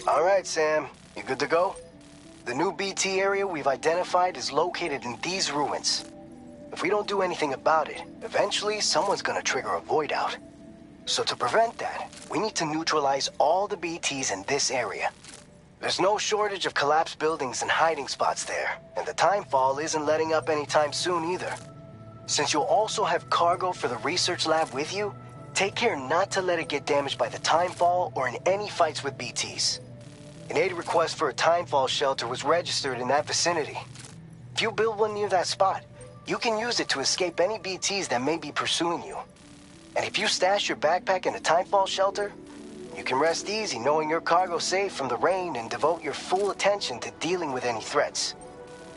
All right, Sam. You good to go? The new BT area we've identified is located in these ruins. If we don't do anything about it, eventually someone's gonna trigger a void out. So to prevent that, we need to neutralize all the BTs in this area. There's no shortage of collapsed buildings and hiding spots there, and the timefall isn't letting up anytime soon either. Since you'll also have cargo for the research lab with you, take care not to let it get damaged by the timefall or in any fights with BTs. An aid request for a timefall shelter was registered in that vicinity. If you build one near that spot, you can use it to escape any BTs that may be pursuing you. And if you stash your backpack in a timefall shelter, you can rest easy knowing your cargo's safe from the rain and devote your full attention to dealing with any threats.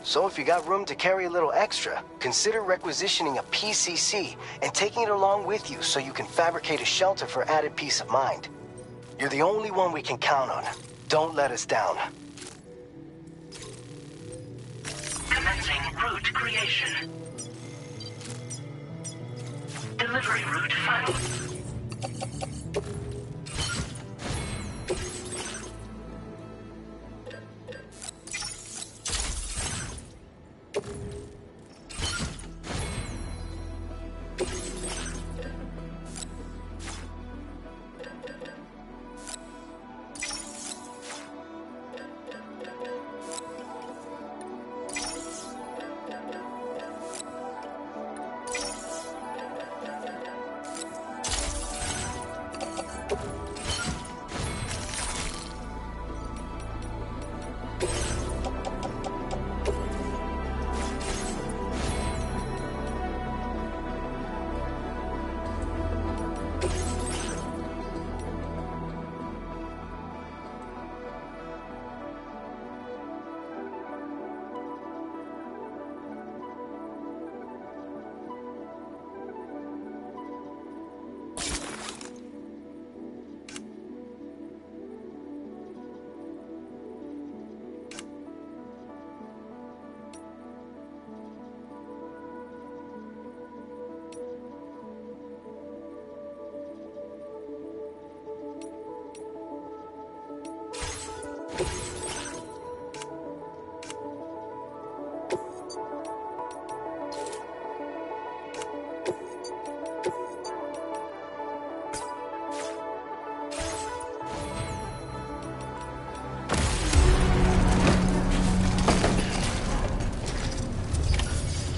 So if you got room to carry a little extra, consider requisitioning a PCC and taking it along with you so you can fabricate a shelter for added peace of mind. You're the only one we can count on. Don't let us down. Commencing route creation. Delivery route found.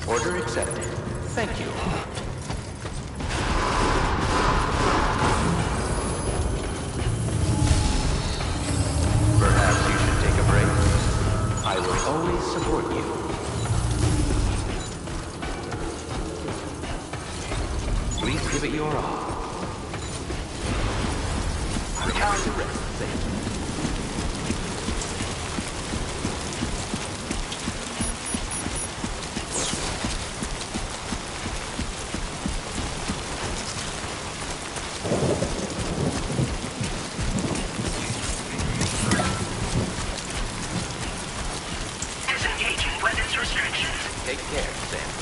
Order accepted. Thank you. Perhaps you should take a break. I will always support you. Please give it your all. Time to rest. Thank you. Take care, Sam.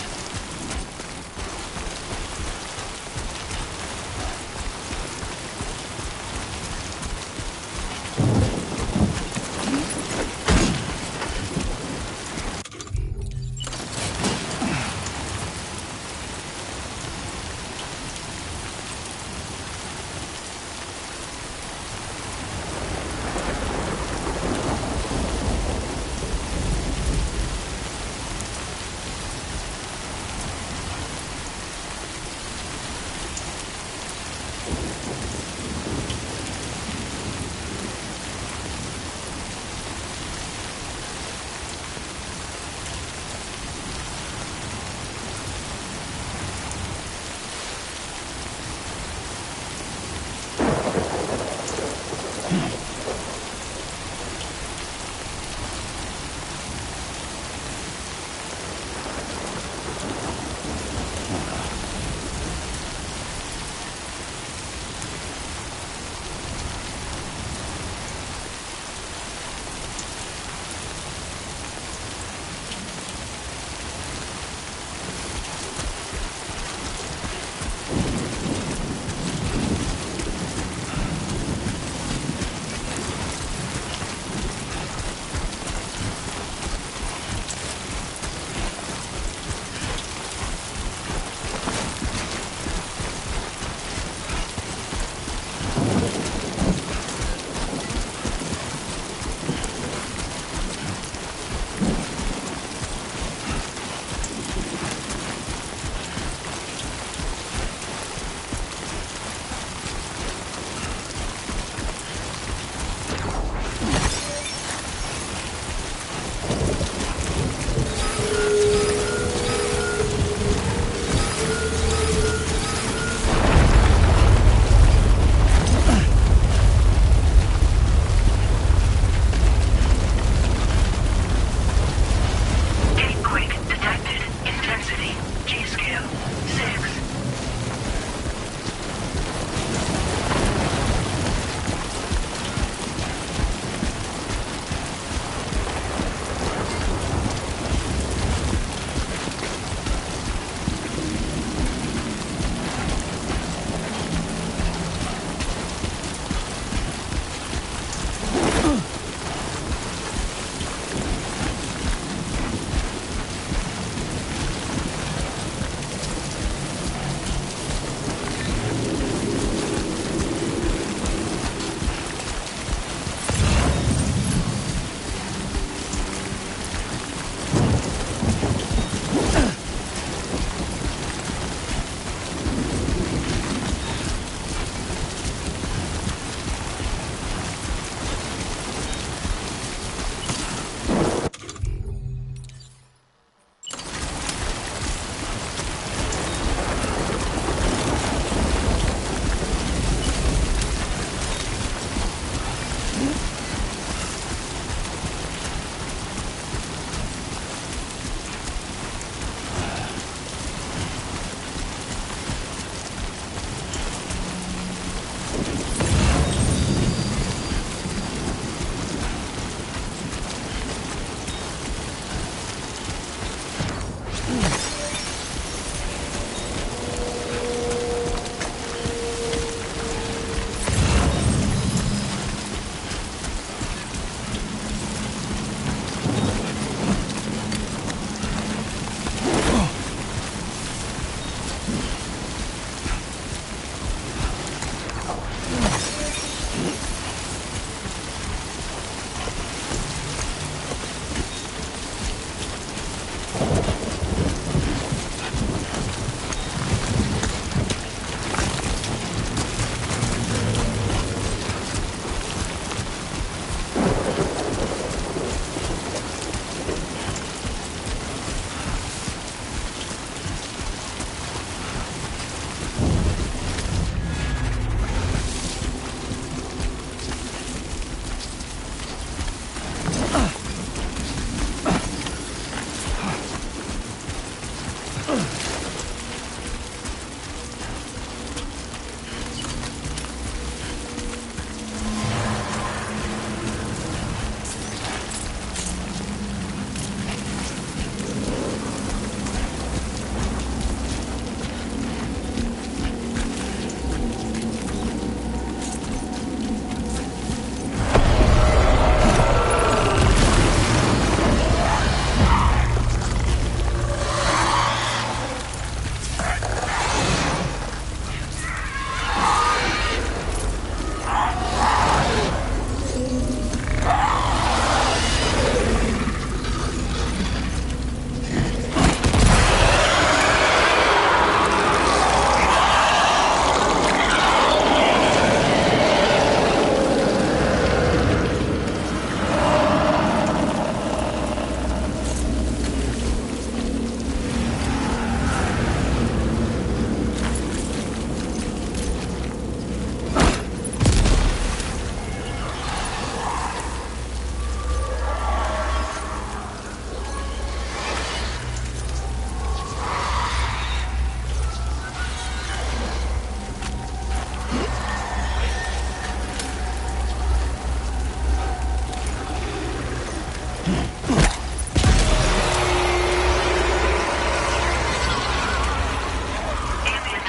Ambient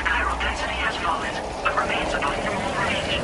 chiral density has fallen, but remains above normal range.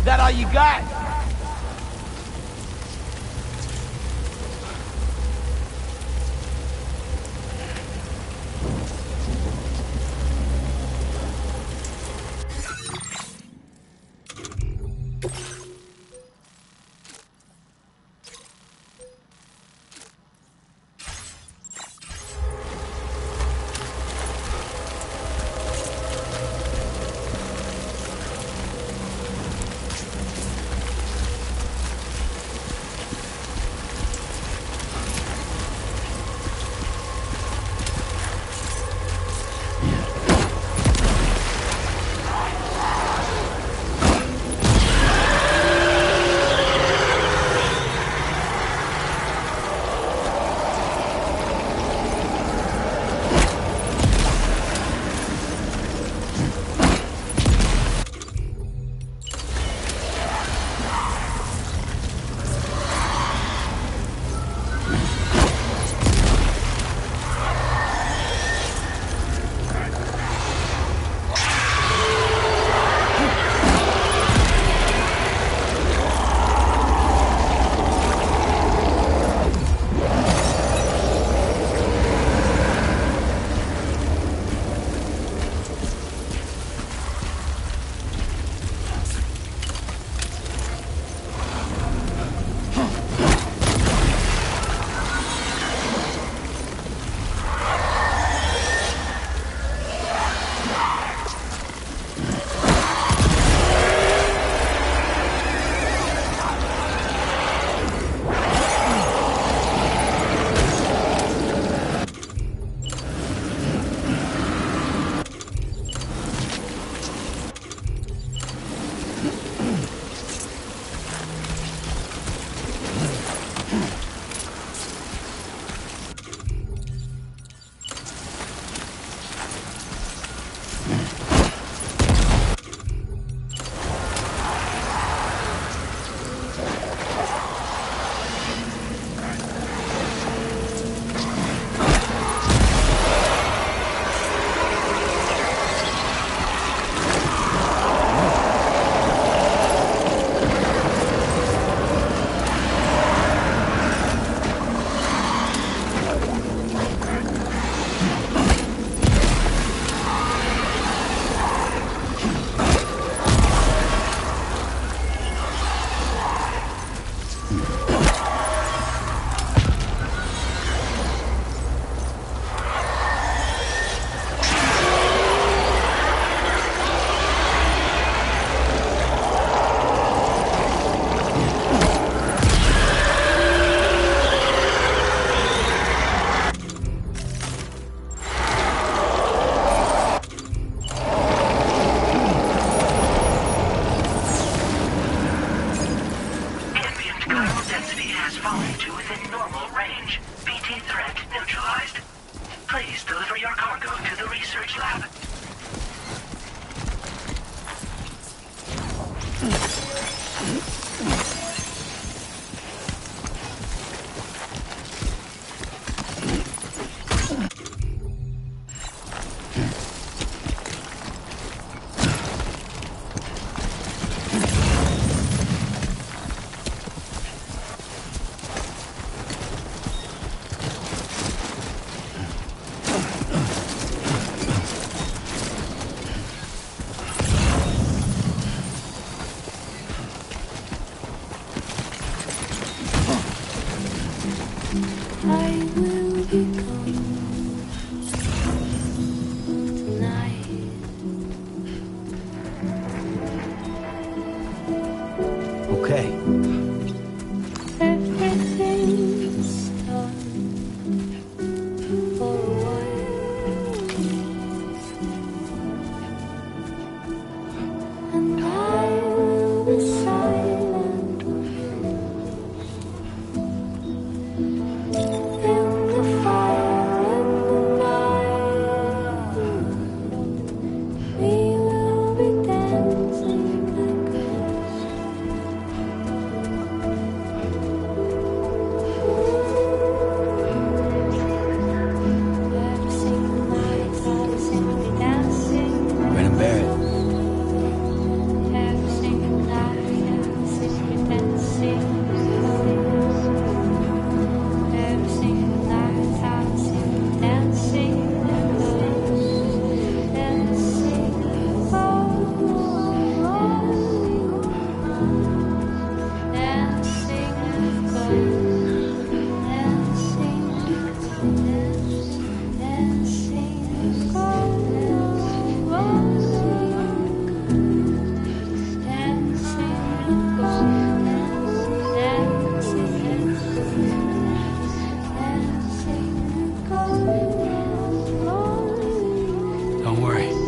That all you got?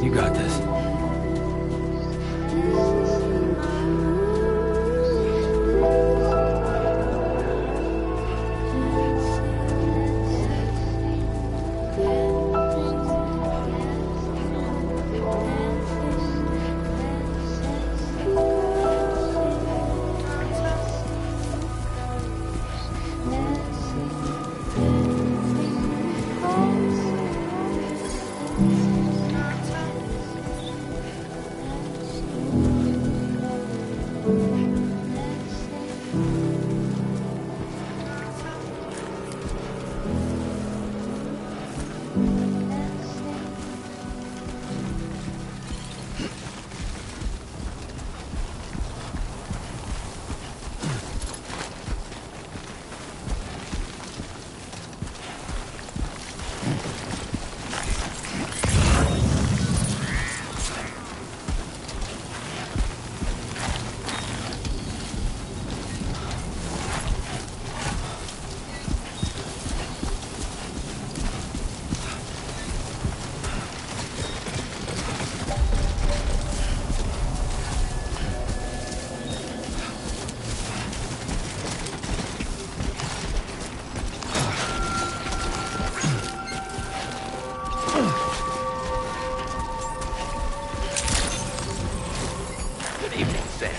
You got this. Good evening, Sam.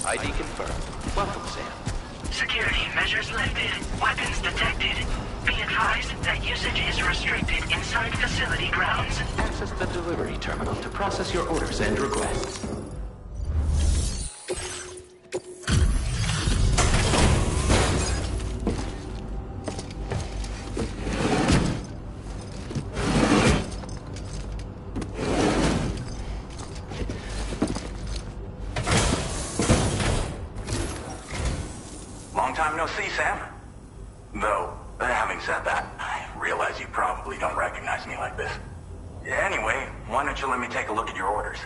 ID confirmed. Welcome, Sam. Security measures lifted. Weapons detected. Be advised that usage is restricted inside facility grounds. Access the delivery terminal to process your orders and requests. Long time no see, Sam. Though, having said that, I realize you probably don't recognize me like this. Anyway, why don't you let me take a look at your orders?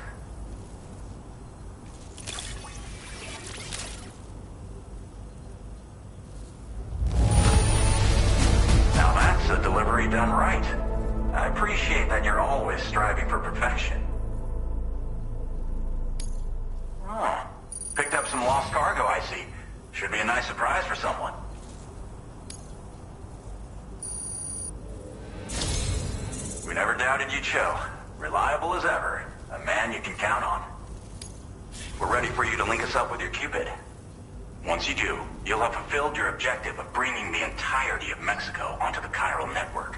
Now that's a delivery done right. I appreciate that you're always striving for perfection. Oh, picked up some lost cargo, I see. Should be a nice surprise for someone. We never doubted you'd show. Reliable as ever. A man you can count on. We're ready for you to link us up with your Cupid. Once you do, you'll have fulfilled your objective of bringing the entirety of Mexico onto the chiral network.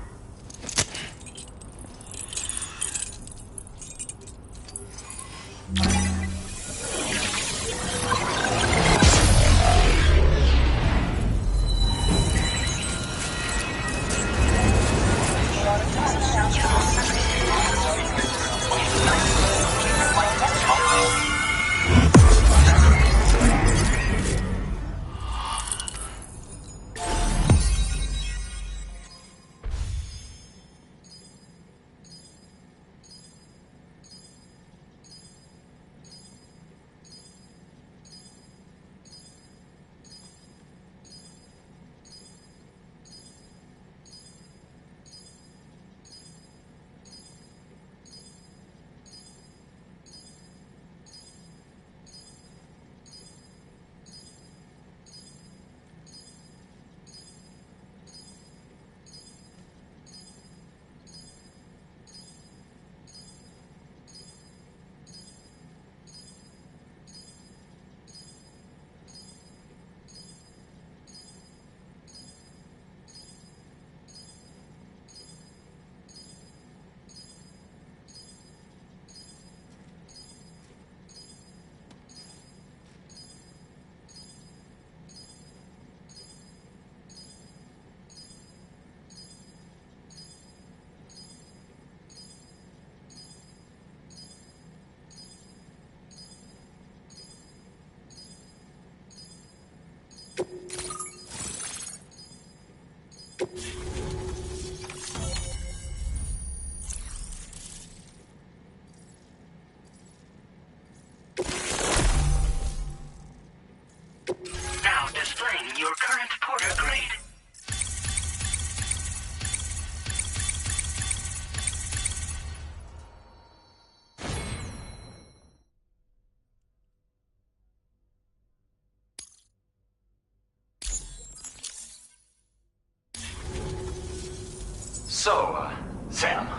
Sam,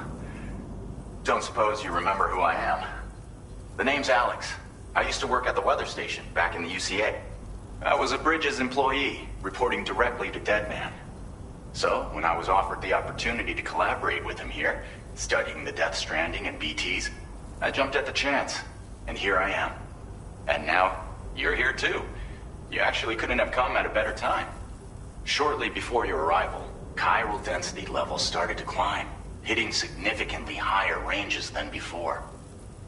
don't suppose you remember who I am? The name's Alex. I used to work at the weather station back in the UCA. I was a Bridges employee, reporting directly to Deadman. So, when I was offered the opportunity to collaborate with him here, studying the Death Stranding and BTs, I jumped at the chance, and here I am. And now, you're here too. You actually couldn't have come at a better time. Shortly before your arrival, chiral density levels started to climb, hitting significantly higher ranges than before.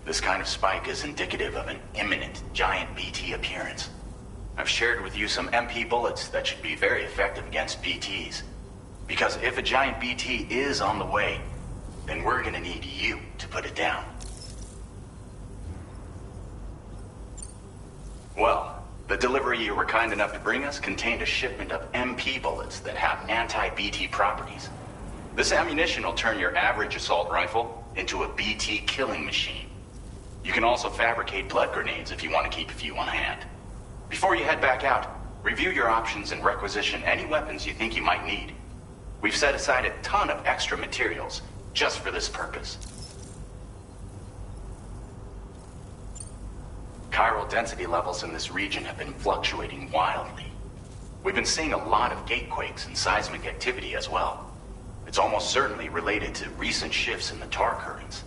This kind of spike is indicative of an imminent giant BT appearance. I've shared with you some MP bullets that should be very effective against BTs. Because if a giant BT is on the way, then we're gonna need you to put it down. Well, the delivery you were kind enough to bring us contained a shipment of MP bullets that have anti-BT properties. This ammunition will turn your average assault rifle into a BT killing machine. You can also fabricate blood grenades if you want to keep a few on hand. Before you head back out, review your options and requisition any weapons you think you might need. We've set aside a ton of extra materials just for this purpose. Chiral density levels in this region have been fluctuating wildly. We've been seeing a lot of gatequakes and seismic activity as well. It's almost certainly related to recent shifts in the tar currents.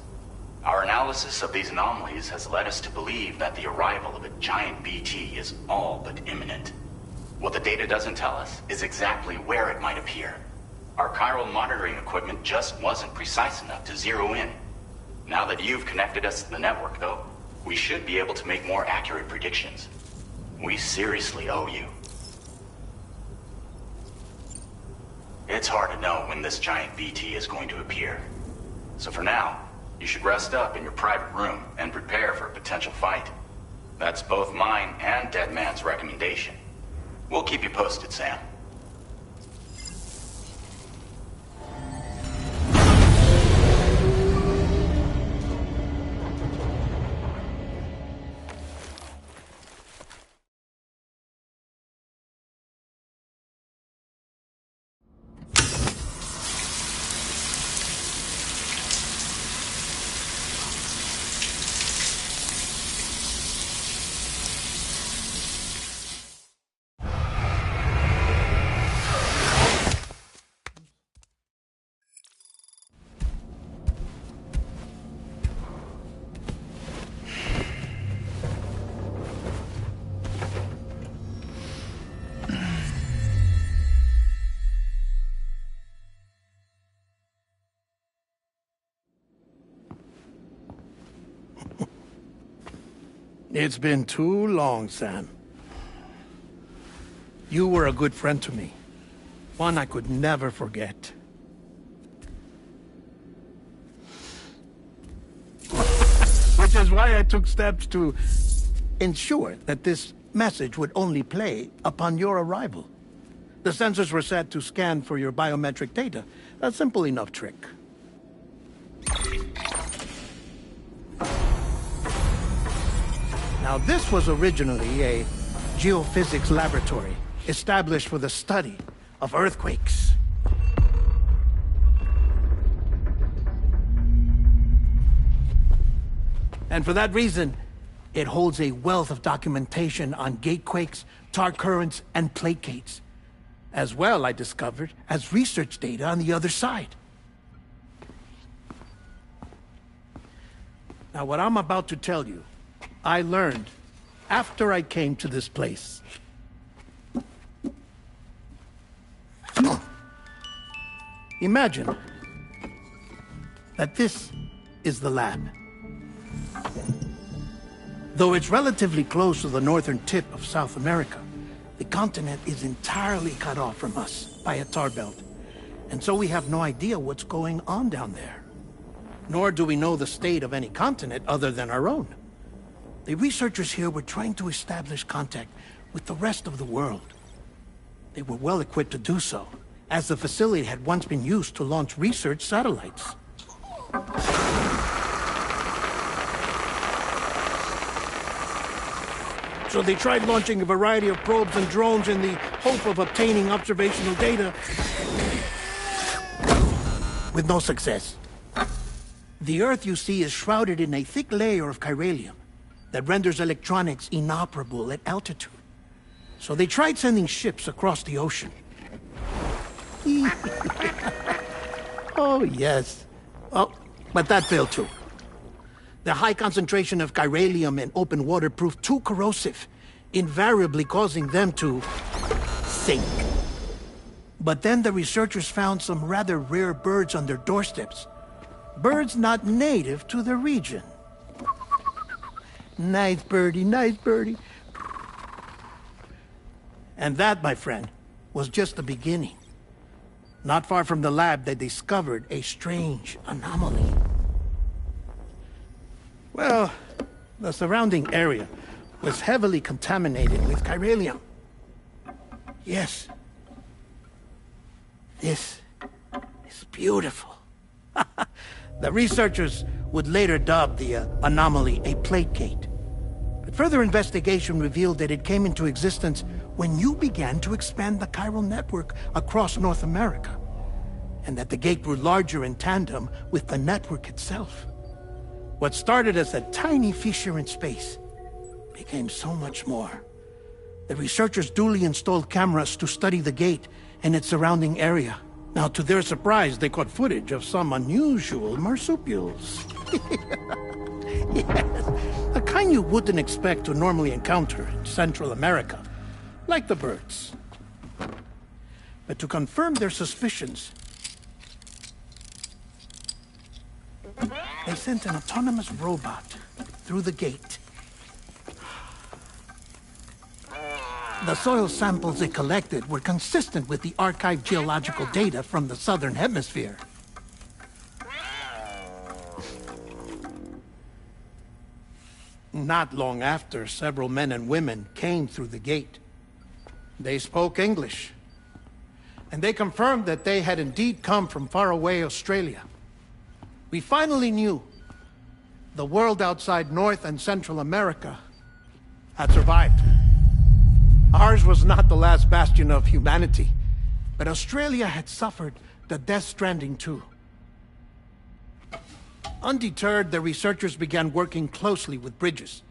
Our analysis of these anomalies has led us to believe that the arrival of a giant BT is all but imminent. What the data doesn't tell us is exactly where it might appear. Our chiral monitoring equipment just wasn't precise enough to zero in. Now that you've connected us to the network, though, we should be able to make more accurate predictions. We seriously owe you. It's hard to know when this giant BT is going to appear. So for now, you should rest up in your private room and prepare for a potential fight. That's both mine and Deadman's recommendation. We'll keep you posted, Sam. It's been too long, Sam. You were a good friend to me. One I could never forget. Which is why I took steps to ensure that this message would only play upon your arrival. The sensors were set to scan for your biometric data. A simple enough trick. Now, this was originally a geophysics laboratory established for the study of earthquakes. And for that reason, it holds a wealth of documentation on gatequakes, tar currents, and placates. As well, I discovered, as research data on the other side. Now, what I'm about to tell you, I learned after I came to this place. Imagine that this is the lab. Though it's relatively close to the northern tip of South America, the continent is entirely cut off from us by a tar belt. And so we have no idea what's going on down there. Nor do we know the state of any continent other than our own. The researchers here were trying to establish contact with the rest of the world. They were well equipped to do so, as the facility had once been used to launch research satellites. So they tried launching a variety of probes and drones in the hope of obtaining observational data. with no success. The Earth, you see, is shrouded in a thick layer of chiralium that renders electronics inoperable at altitude. So they tried sending ships across the ocean. Oh, yes. Oh, but that failed too. The high concentration of chiralium in open water proved too corrosive, invariably causing them to sink. But then the researchers found some rather rare birds on their doorsteps. Birds not native to the region. Nice birdie, nice birdie. And that, my friend, was just the beginning. Not far from the lab, they discovered a strange anomaly. Well, the surrounding area was heavily contaminated with chiralium. Yes. This is beautiful. The researchers would later dub the anomaly a plate gate. But further investigation revealed that it came into existence when you began to expand the chiral network across North America, and that the gate grew larger in tandem with the network itself. What started as a tiny fissure in space became so much more. The researchers duly installed cameras to study the gate and its surrounding area. Now, to their surprise, they caught footage of some unusual marsupials. Yes, a kind you wouldn't expect to normally encounter in Central America, like the birds. But to confirm their suspicions, they sent an autonomous robot through the gate. The soil samples it collected were consistent with the archived geological data from the southern hemisphere. Not long after, several men and women came through the gate. They spoke English, and they confirmed that they had indeed come from faraway Australia. We finally knew the world outside North and Central America had survived. Ours was not the last bastion of humanity, but Australia had suffered the death stranding too. Undeterred, the researchers began working closely with Bridges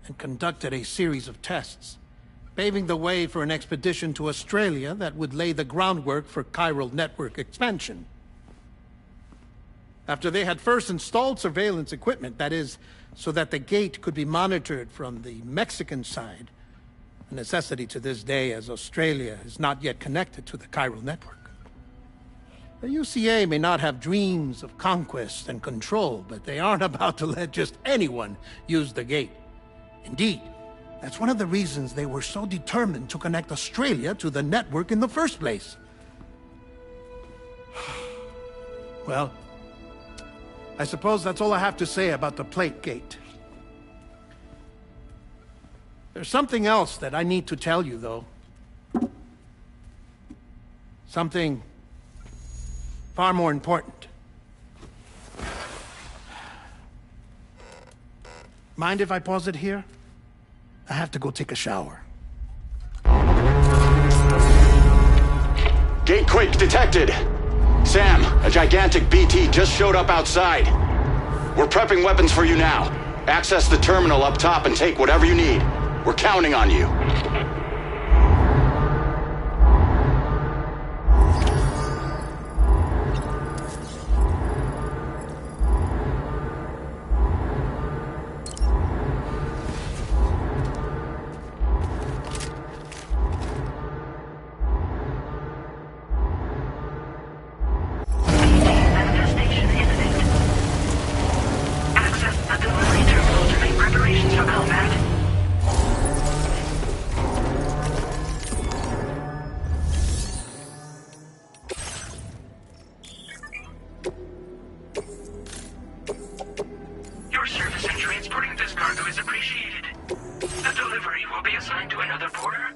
and conducted a series of tests, paving the way for an expedition to Australia that would lay the groundwork for chiral network expansion. After they had first installed surveillance equipment, that is, so that the gate could be monitored from the Mexican side, a necessity to this day as Australia is not yet connected to the chiral network. The UCA may not have dreams of conquest and control, but they aren't about to let just anyone use the gate. Indeed, that's one of the reasons they were so determined to connect Australia to the network in the first place. Well, I suppose that's all I have to say about the plate gate. There's something else that I need to tell you, though. Something far more important. Mind if I pause it here? I have to go take a shower. Gate quake detected. Sam, a gigantic BT just showed up outside. We're prepping weapons for you now. Access the terminal up top and take whatever you need. We're counting on you. Manifestation imminent. Access the delivery terminal to make preparations for combat. Your service in transporting this cargo is appreciated. The delivery will be assigned to another porter.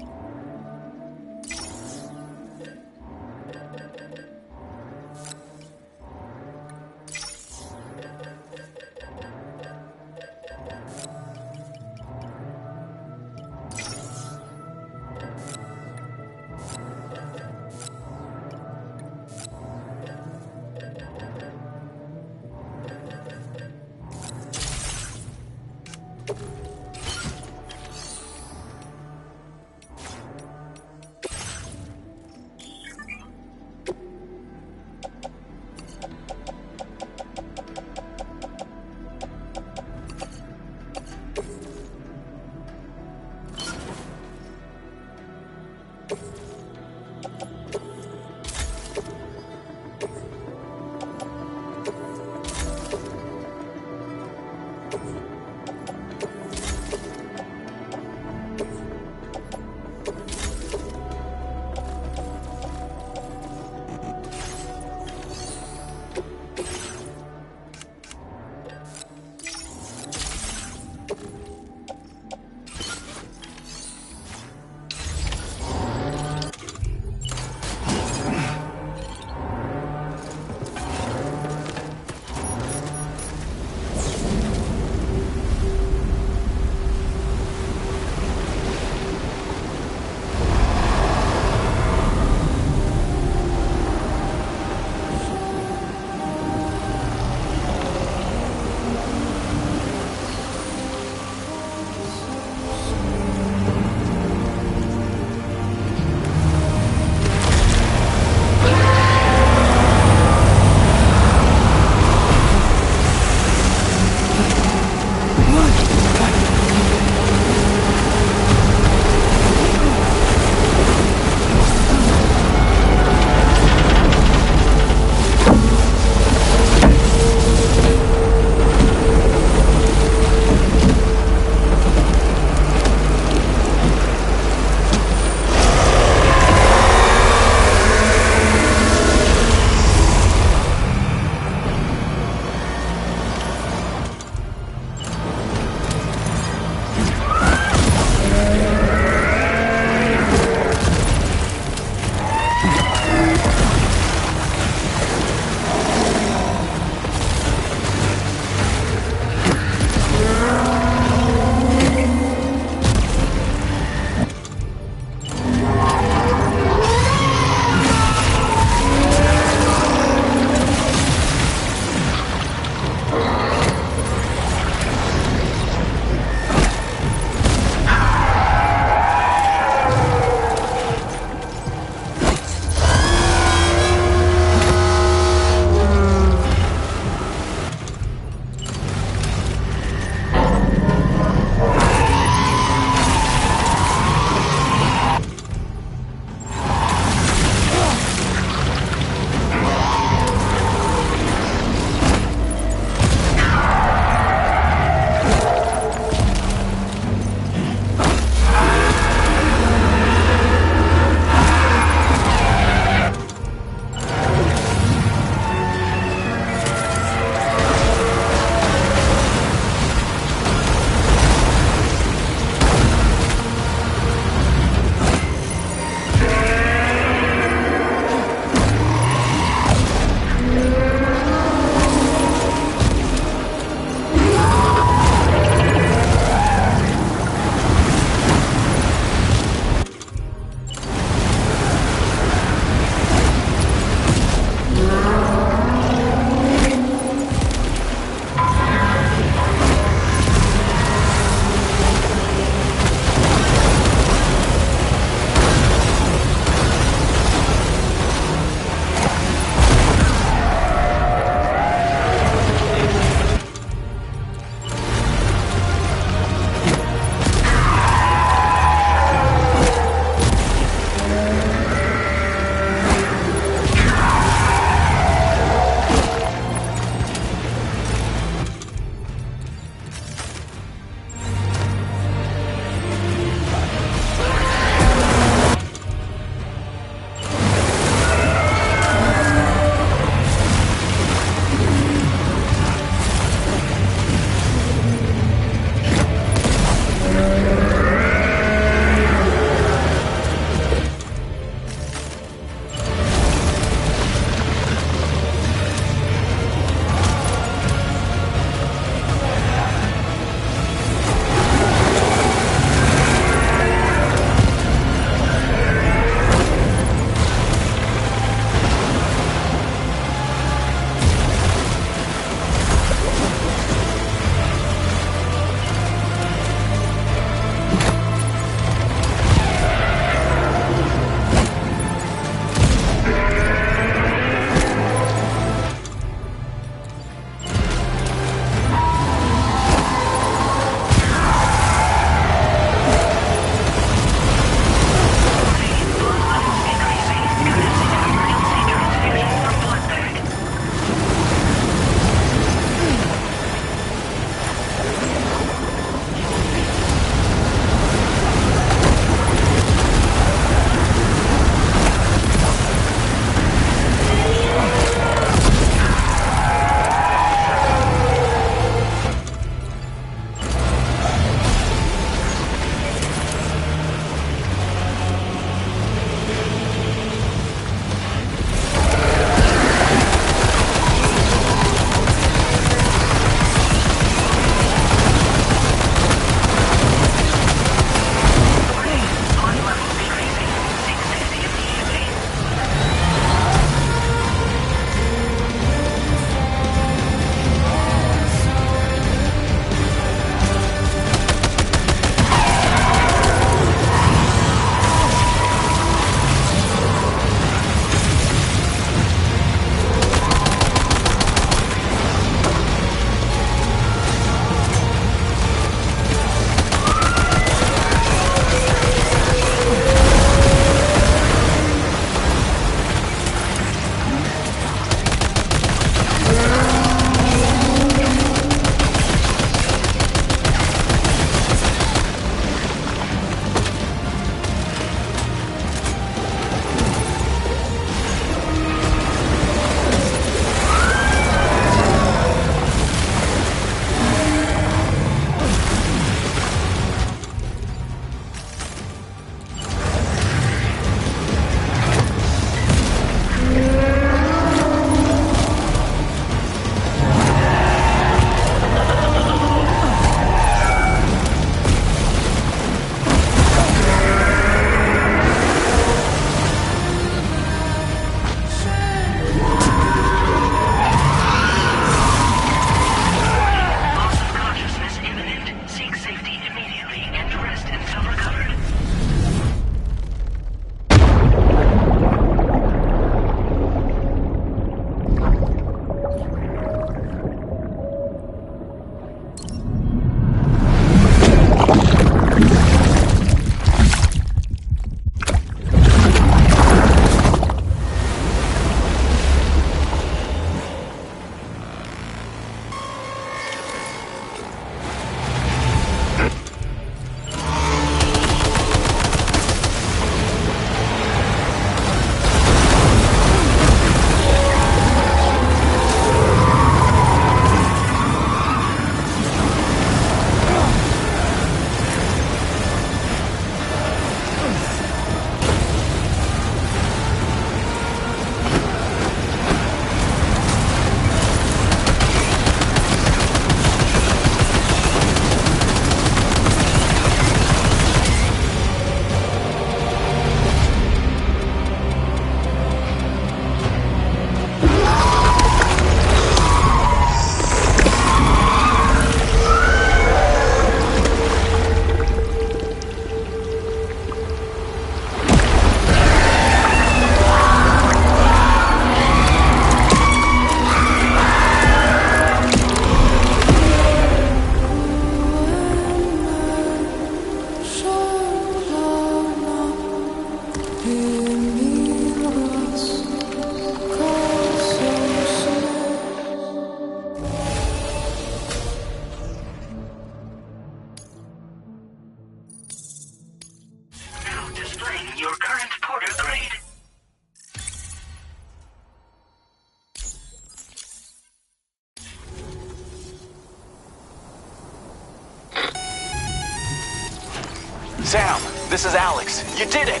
Sam, this is Alex. You did it!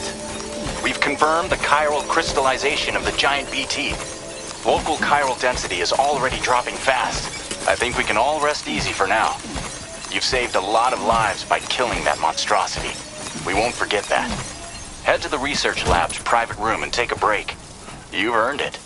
We've confirmed the chiral crystallization of the giant BT. Local chiral density is already dropping fast. I think we can all rest easy for now. You've saved a lot of lives by killing that monstrosity. We won't forget that. Head to the research lab's private room and take a break. You've earned it.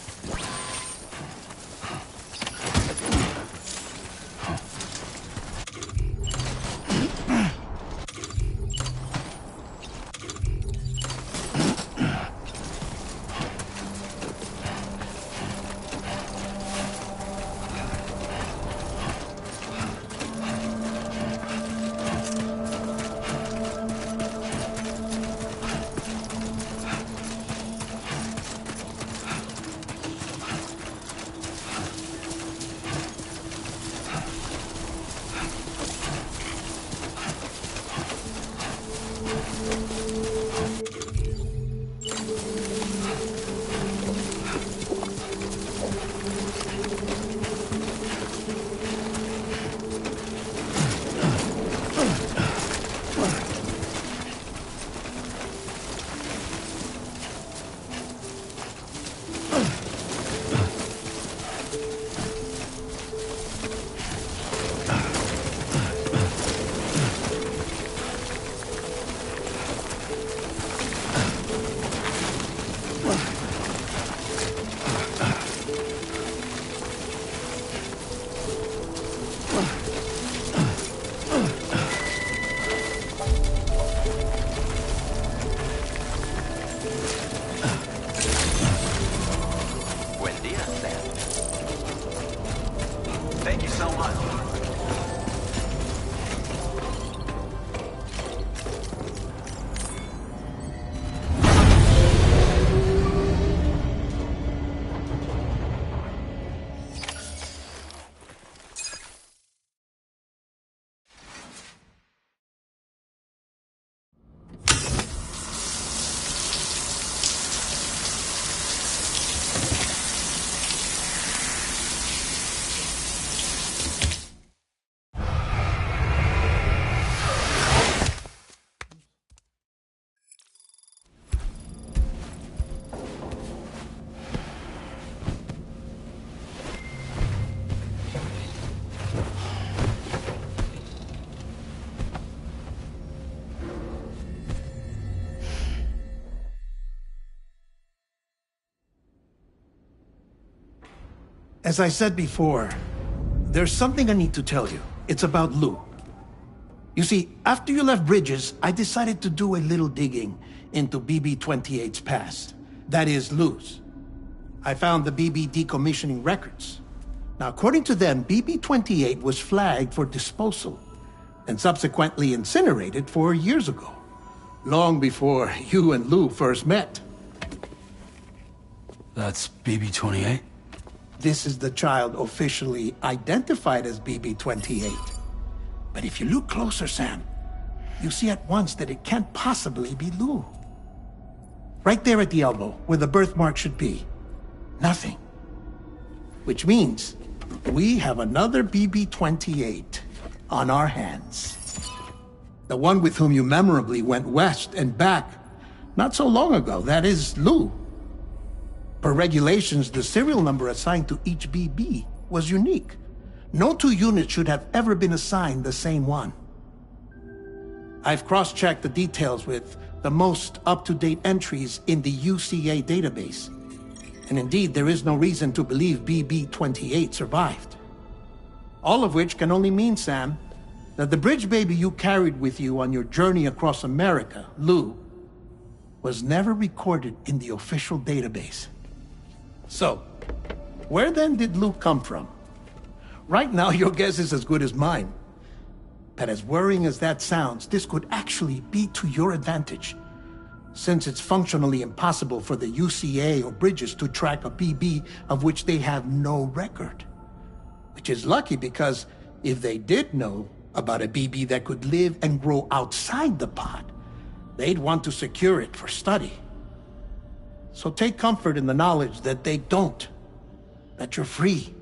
Thank you so much. As I said before, there's something I need to tell you. It's about Lou. You see, after you left Bridges, I decided to do a little digging into BB-28's past. That is, Lou's. I found the BB decommissioning records. Now, according to them, BB-28 was flagged for disposal and subsequently incinerated 4 years ago, long before you and Lou first met. That's BB-28? This is the child officially identified as BB-28. But if you look closer, Sam, you see at once that it can't possibly be Lou. Right there at the elbow, where the birthmark should be. Nothing. Which means we have another BB-28 on our hands. The one with whom you memorably went west and back not so long ago, that is Lou. Per regulations, the serial number assigned to each BB was unique. No two units should have ever been assigned the same one. I've cross-checked the details with the most up-to-date entries in the UCA database. And indeed, there is no reason to believe BB-28 survived. All of which can only mean, Sam, that the bridge baby you carried with you on your journey across America, Lou, was never recorded in the official database. So, where then did Lou come from? Right now, your guess is as good as mine. But as worrying as that sounds, this could actually be to your advantage, since it's functionally impossible for the UCA or Bridges to track a BB of which they have no record. Which is lucky because if they did know about a BB that could live and grow outside the pod, they'd want to secure it for study. So take comfort in the knowledge that they don't, that you're free,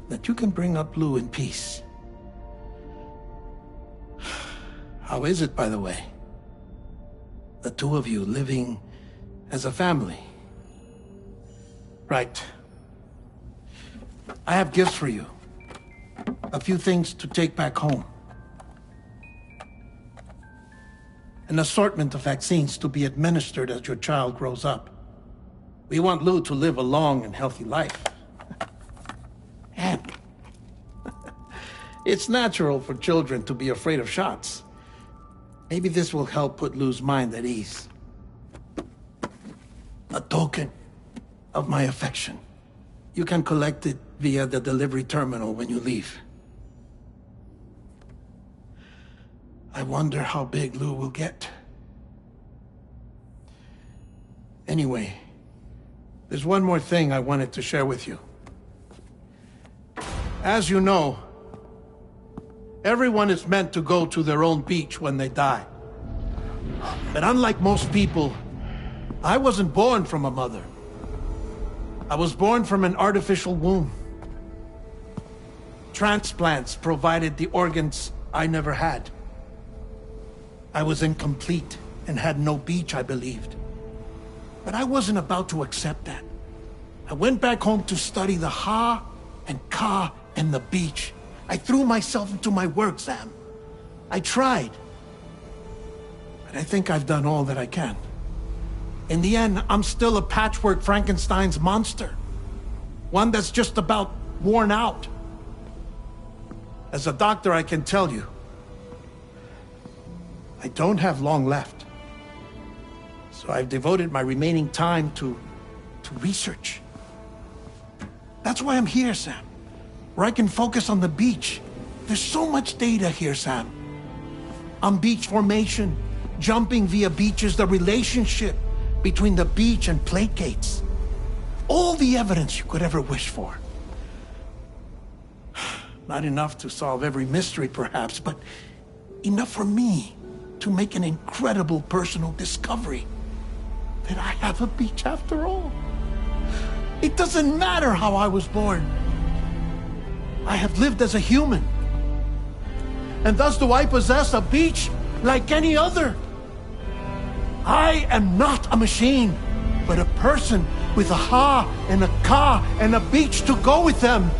that you can bring up Lou in peace. How is it, by the way? The two of you living as a family. Right. I have gifts for you. A few things to take back home. An assortment of vaccines to be administered as your child grows up. We want Lou to live a long and healthy life. And it's natural for children to be afraid of shots. Maybe this will help put Lou's mind at ease. A token of my affection. You can collect it via the delivery terminal when you leave. I wonder how big Lou will get. Anyway, there's one more thing I wanted to share with you. As you know, everyone is meant to go to their own beach when they die. But unlike most people, I wasn't born from a mother. I was born from an artificial womb. Transplants provided the organs I never had. I was incomplete and had no beach, I believed. But I wasn't about to accept that. I went back home to study the Ha and Ka and the beach. I threw myself into my work, Sam. I tried. But I think I've done all that I can. In the end, I'm still a patchwork Frankenstein's monster. One that's just about worn out. As a doctor, I can tell you, I don't have long left. So I've devoted my remaining time to research. That's why I'm here, Sam. Where I can focus on the beach. There's so much data here, Sam. On beach formation, jumping via beaches, the relationship between the beach and plate gates. All the evidence you could ever wish for. Not enough to solve every mystery, perhaps, but enough for me to make an incredible personal discovery. That I have a beach after all. It doesn't matter how I was born. I have lived as a human. And thus do I possess a beach like any other. I am not a machine, but a person with a Ha and a Ka and a beach to go with them.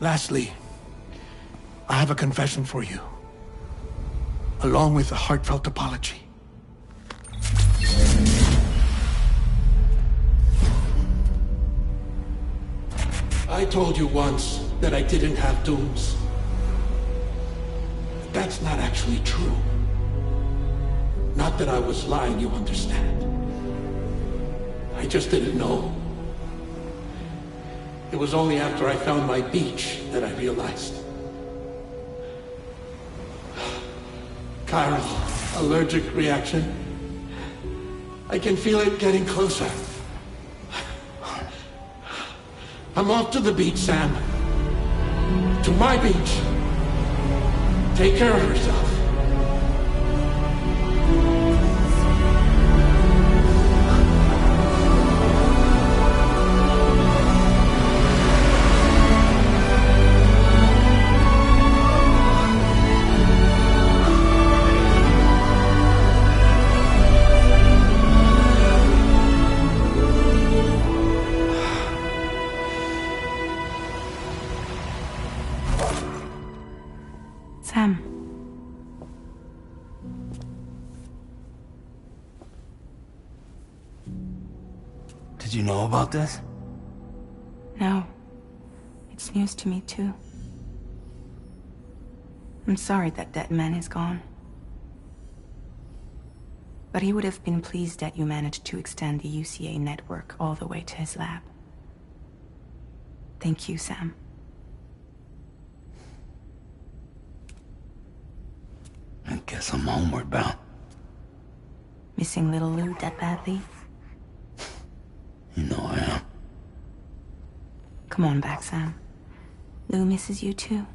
Lastly, I have a confession for you, along with a heartfelt apology. I told you once that I didn't have dooms. But that's not actually true. Not that I was lying, you understand. I just didn't know. It was only after I found my beach that I realized. Chiral allergic reaction. I can feel it getting closer. I'm off to the beach, Sam. To my beach. Take care of yourself. Sam. Did you know about this? No. It's news to me, too. I'm sorry that that man is gone. But he would have been pleased that you managed to extend the UCA network all the way to his lab. Thank you, Sam. I guess I'm homeward bound. Missing little Lou that badly? You know I am. Come on back, Sam. Lou misses you too.